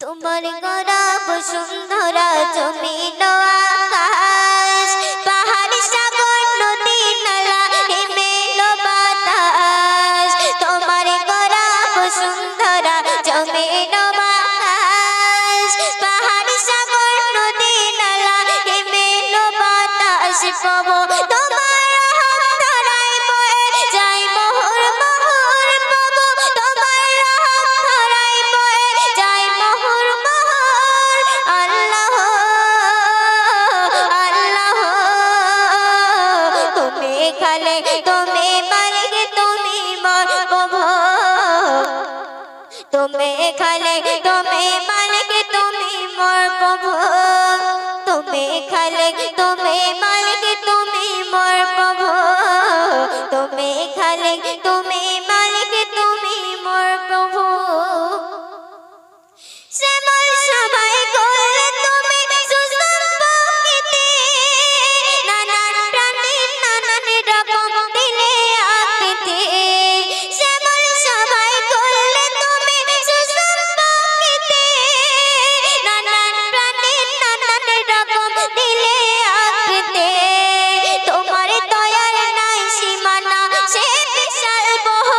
তোমার গরব সুন্দরা জমিন আকাশ, পাহাড় সাগর নদী নালা হিমেল বাতাস। তোমার গরব সুন্দরা জমিন আকাশ, পাহাড় সাগর নদী নালা হিমেল বাতাস। পাবো তোমার রহম ধরাই বয়ে যাই মোহর মোহর, পাবো তোমার রহম ধরাই বয়ে যাই মোহর মোহর। আল্লাহ আল্লাহ তুমি খালেক তুমি মালিক তুমি মোর প্রভু, তুমি খালেক তুমি মালিক তুমি মোর প্রভু, তুমি খালেক তুমি মালিক তুমি মোর প্রভু, তুমি খালেক তুমি মালিক তুমি মোর প্রভু। শ্যামল সবাই করলে তুমি সুষম প্রকৃতি, নানান প্রাণীর নানান রকম দিলে আকৃতি। শ্যামল সবাই করলে তুমি সুষম প্রকৃতি, নানান প্রাণীর নানান রকম দিলে আকৃতি। তোমার দয়ার নাই সীমানা সে বিশাল বহ,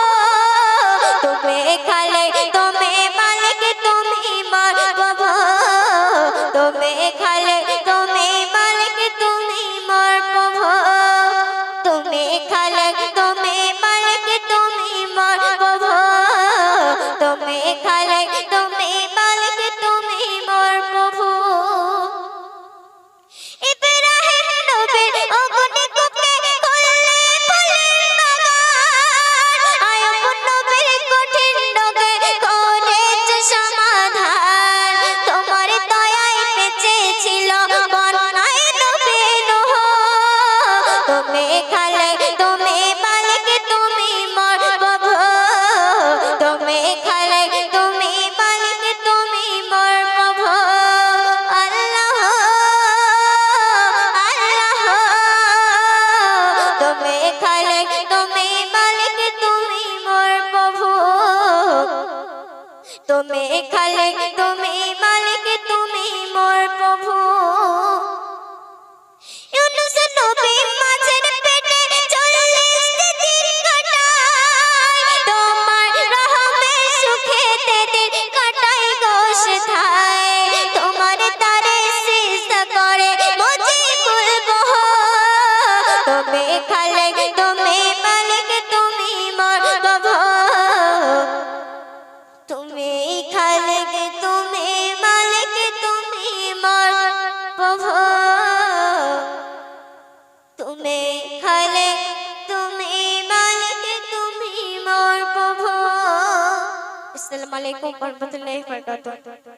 তুমি খালেক তুমি মালিক তুমি মোর প্রভু, তুমি খালেক তুমি মালিক তুমি মোর প্রভু, তুমি খালেক তুমি মালিক তুমি মোর প্রভু, তুমি খালেক তুমি মালিক তুমি মোর প্রভু। ইব্রাহিম নবীর অগ্নিকূপে করলে ফুলের বাগান, আইয়ুব নবীর কঠিন রোগে করেছ সমাধান। তোমার দয়ায় বেঁচেছিল বন্যায় নবী নূহ, তুমি খালেক তুমি মালিক তুমি মোর প্রভু, তুমি খালেক তুমি মালিক তুমি মোর প্রভু। আল্লাহ আল্লাহ তুমি খালেক তুমি মালিক তুমি মোর প্রভু, তুমি খালেক তুমি মালিক তুমি মোর প্রভু। ইউনুস নবী মাছের পেটে 40 দিন কাটায়, তোমার রহমের সুখেতে দিন কাটায় গোশ খায়। তোমার তারে সিজদা করে মুজিবুল বহ, তুমি খালেক তুমি মালিক তুমি মোর প্রভু, তুমি খালেক তুমি মালিক তুমি মোর প্রভু, তুমি খালেক তুমি মালিক তুমি মোর প্রভু। আসসালামু আলাইকুম ওয়া রাহমাতুল্লাহি ওয়া বারাকাতুহু।